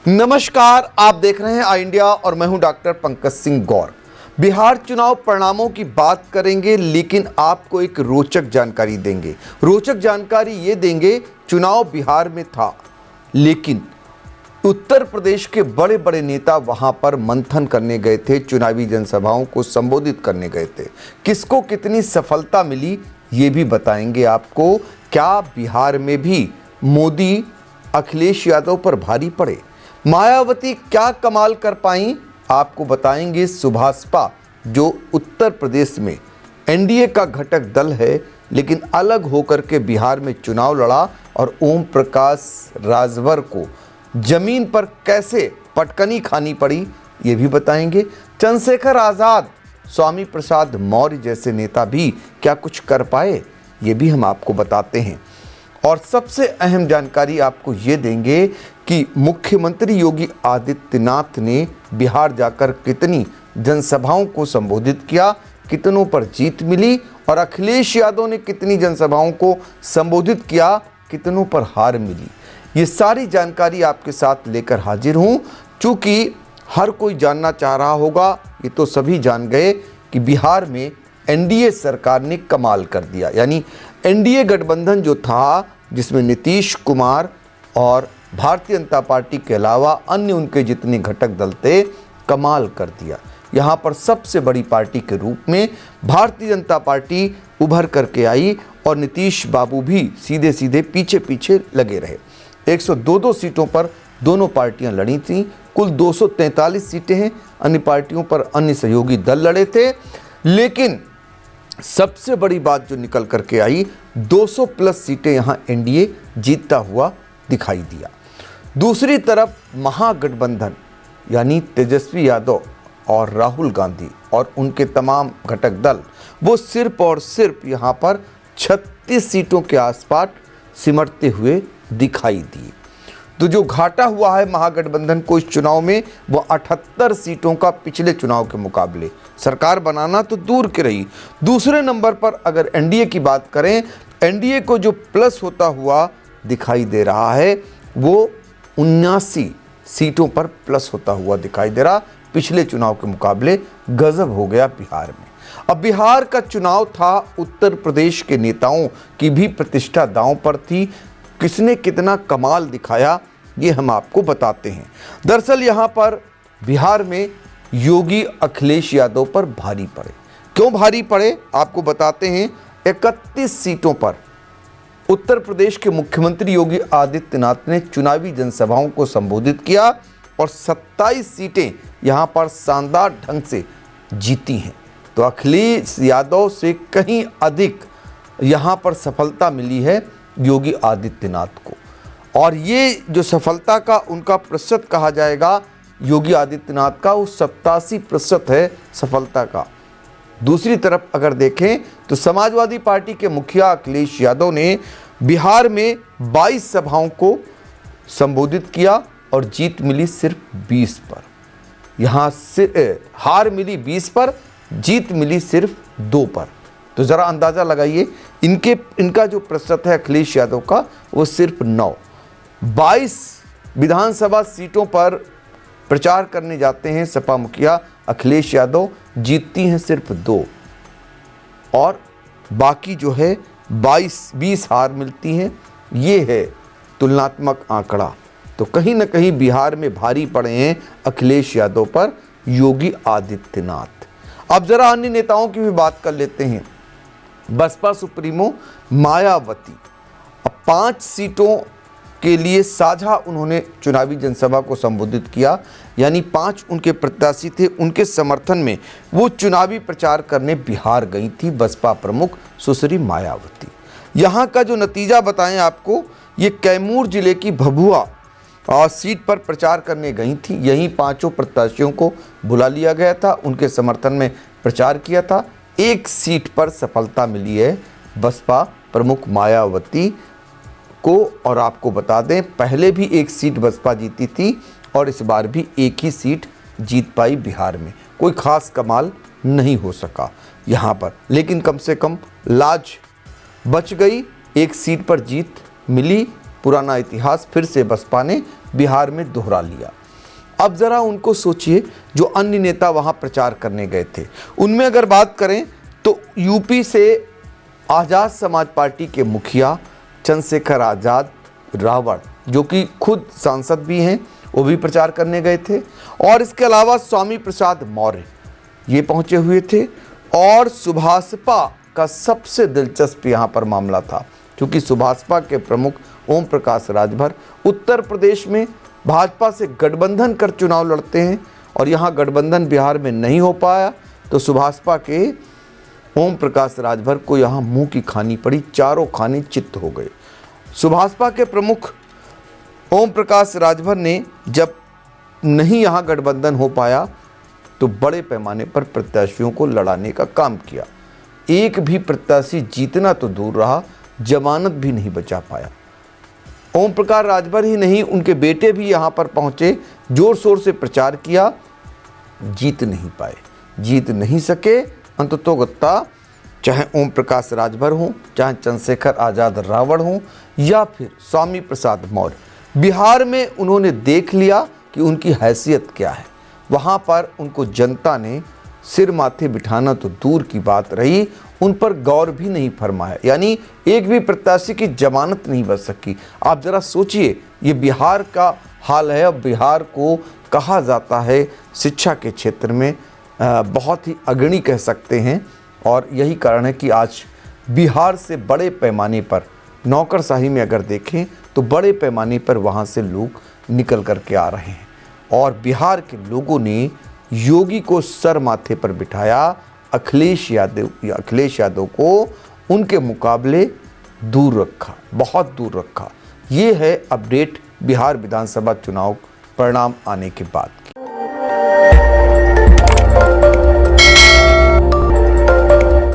नमस्कार, आप देख रहे हैं आई इंडिया और मैं हूं डॉक्टर पंकज सिंह गौर। बिहार चुनाव परिणामों की बात करेंगे, लेकिन आपको एक रोचक जानकारी देंगे। रोचक जानकारी ये देंगे, चुनाव बिहार में था, लेकिन उत्तर प्रदेश के बड़े बड़े नेता वहां पर मंथन करने गए थे, चुनावी जनसभाओं को संबोधित करने गए थे। किसको कितनी सफलता मिली ये भी बताएंगे आपको। क्या बिहार में भी मोदी अखिलेश यादव पर भारी पड़े? मायावती क्या कमाल कर पाई? आपको बताएंगे। सुभाषपा जो उत्तर प्रदेश में एनडीए का घटक दल है, लेकिन अलग होकर के बिहार में चुनाव लड़ा और ओम प्रकाश राजभर को जमीन पर कैसे पटकनी खानी पड़ी ये भी बताएंगे। चंद्रशेखर आज़ाद, स्वामी प्रसाद मौर्य जैसे नेता भी क्या कुछ कर पाए ये भी हम आपको बताते हैं। और सबसे अहम जानकारी आपको ये देंगे कि मुख्यमंत्री योगी आदित्यनाथ ने बिहार जाकर कितनी जनसभाओं को संबोधित किया, कितनों पर जीत मिली, और अखिलेश यादव ने कितनी जनसभाओं को संबोधित किया, कितनों पर हार मिली। ये सारी जानकारी आपके साथ लेकर हाजिर हूँ। चूँकि हर कोई जानना चाह रहा होगा, ये तो सभी जान गए कि बिहार में एनडीए सरकार ने कमाल कर दिया। यानी एनडीए गठबंधन जो था, जिसमें नीतीश कुमार और भारतीय जनता पार्टी के अलावा अन्य उनके जितने घटक दल थे, कमाल कर दिया। यहाँ पर सबसे बड़ी पार्टी के रूप में भारतीय जनता पार्टी उभर करके आई और नीतीश बाबू भी सीधे सीधे पीछे पीछे लगे रहे। 102 सीटों पर दोनों पार्टियां लड़ी थीं। कुल 243 सीटें हैं। अन्य पार्टियों पर अन्य सहयोगी दल लड़े थे, लेकिन सबसे बड़ी बात जो निकल करके आई, 200 प्लस सीटें यहाँ एनडीए जीतता हुआ दिखाई दिया। दूसरी तरफ महागठबंधन यानी तेजस्वी यादव और राहुल गांधी और उनके तमाम घटक दल, वो सिर्फ और सिर्फ यहाँ पर 36 सीटों के आसपास सिमटते हुए दिखाई दिए। तो जो घाटा हुआ है महागठबंधन को इस चुनाव में, वो 78 सीटों का पिछले चुनाव के मुकाबले। सरकार बनाना तो दूर की रही। दूसरे नंबर पर अगर एनडीए की बात करें, एनडीए को जो प्लस होता हुआ दिखाई दे रहा है, वो 79 सीटों पर प्लस होता हुआ दिखाई दे रहा। पिछले चुनाव के मुकाबले गजब हो गया बिहार में। अब बिहार का चुनाव था, उत्तर प्रदेश के नेताओं की भी प्रतिष्ठा दांव पर थी। किसने कितना कमाल दिखाया ये हम आपको बताते हैं। दरअसल यहाँ पर बिहार में योगी अखिलेश यादव पर भारी पड़े। क्यों भारी पड़े आपको बताते हैं। 31 सीटों पर उत्तर प्रदेश के मुख्यमंत्री योगी आदित्यनाथ ने चुनावी जनसभाओं को संबोधित किया और 27 सीटें यहाँ पर शानदार ढंग से जीती हैं। तो अखिलेश यादव से कहीं अधिक यहाँ पर सफलता मिली है योगी आदित्यनाथ को। और ये जो सफलता का उनका प्रतिशत कहा जाएगा योगी आदित्यनाथ का, वो 87% है सफलता का। दूसरी तरफ अगर देखें तो समाजवादी पार्टी के मुखिया अखिलेश यादव ने बिहार में 22 सभाओं को संबोधित किया और जीत मिली सिर्फ 20 पर। यहाँ से हार मिली 20 पर, जीत मिली सिर्फ 2 पर। तो ज़रा अंदाज़ा लगाइए, इनका जो प्रतिशत है अखिलेश यादव का, वो सिर्फ 9। 22 विधानसभा सीटों पर प्रचार करने जाते हैं सपा मुखिया अखिलेश यादव, जीतती हैं सिर्फ 2, और बाकी जो है 20 हार मिलती हैं। ये है तुलनात्मक आंकड़ा। तो कहीं ना कहीं बिहार में भारी पड़े हैं अखिलेश यादव पर योगी आदित्यनाथ। अब ज़रा अन्य नेताओं की भी बात कर लेते हैं। बसपा सुप्रीमो मायावती, अब 5 सीटों के लिए साझा उन्होंने चुनावी जनसभा को संबोधित किया। यानी 5 उनके प्रत्याशी थे, उनके समर्थन में वो चुनावी प्रचार करने बिहार गई थी बसपा प्रमुख सुश्री मायावती। यहाँ का जो नतीजा बताएं आपको, ये कैमूर जिले की भभुआ सीट पर प्रचार करने गई थी। यहीं 5 प्रत्याशियों को बुला लिया गया था, उनके समर्थन में प्रचार किया था। 1 सीट पर सफलता मिली है बसपा प्रमुख मायावती को। और आपको बता दें, पहले भी 1 सीट बसपा जीती थी और इस बार भी 1 ही सीट जीत पाई बिहार में। कोई खास कमाल नहीं हो सका यहाँ पर, लेकिन कम से कम लाज बच गई। 1 सीट पर जीत मिली पुराना इतिहास फिर से बसपा ने बिहार में दोहरा लिया। अब ज़रा उनको सोचिए, जो अन्य नेता वहाँ प्रचार करने गए थे उनमें अगर बात करें तो यूपी से आज़ाद समाज पार्टी के मुखिया चंद्रशेखर आज़ाद रावण, जो कि खुद सांसद भी हैं, वो भी प्रचार करने गए थे। और इसके अलावा स्वामी प्रसाद मौर्य ये पहुंचे हुए थे। और सुभाषपा का सबसे दिलचस्प यहाँ पर मामला था, क्योंकि सुभाषपा के प्रमुख ओम प्रकाश राजभर उत्तर प्रदेश में भाजपा से गठबंधन कर चुनाव लड़ते हैं और यहाँ गठबंधन बिहार में नहीं हो पाया, तो सुभाषपा के ओम प्रकाश राजभर को यहाँ मुंह की खानी पड़ी, चारों खाने चित्त हो गए। सुभाषपा के प्रमुख ओम प्रकाश राजभर ने जब नहीं यहाँ गठबंधन हो पाया तो बड़े पैमाने पर प्रत्याशियों को लड़ाने का काम किया। एक भी प्रत्याशी जीतना तो दूर रहा, जमानत भी नहीं बचा पाया। ओम प्रकाश राजभर ही नहीं, उनके बेटे भी यहाँ पर पहुँचे, जोर शोर से प्रचार किया, जीत नहीं पाए, जीत नहीं सके। अंततोगत्ता चाहे ओम प्रकाश राजभर हों, चाहे चंद्रशेखर आज़ाद रावण हों या फिर स्वामी प्रसाद मौर्य, बिहार में उन्होंने देख लिया कि उनकी हैसियत क्या है। वहाँ पर उनको जनता ने सिर माथे बिठाना तो दूर की बात रही, उन पर गौर भी नहीं फरमाया, यानी एक भी प्रत्याशी की जमानत नहीं बच सकी। आप ज़रा सोचिए, ये बिहार का हाल है। अब बिहार को कहा जाता है शिक्षा के क्षेत्र में बहुत ही अग्रणी कह सकते हैं, और यही कारण है कि आज बिहार से बड़े पैमाने पर नौकरशाही में अगर देखें तो बड़े पैमाने पर वहाँ से लोग निकल कर के आ रहे हैं। और बिहार के लोगों ने योगी को सर माथे पर बिठाया, अखिलेश यादव को उनके मुकाबले दूर रखा, बहुत दूर रखा। ये है अपडेट बिहार विधानसभा चुनाव परिणाम आने के बाद।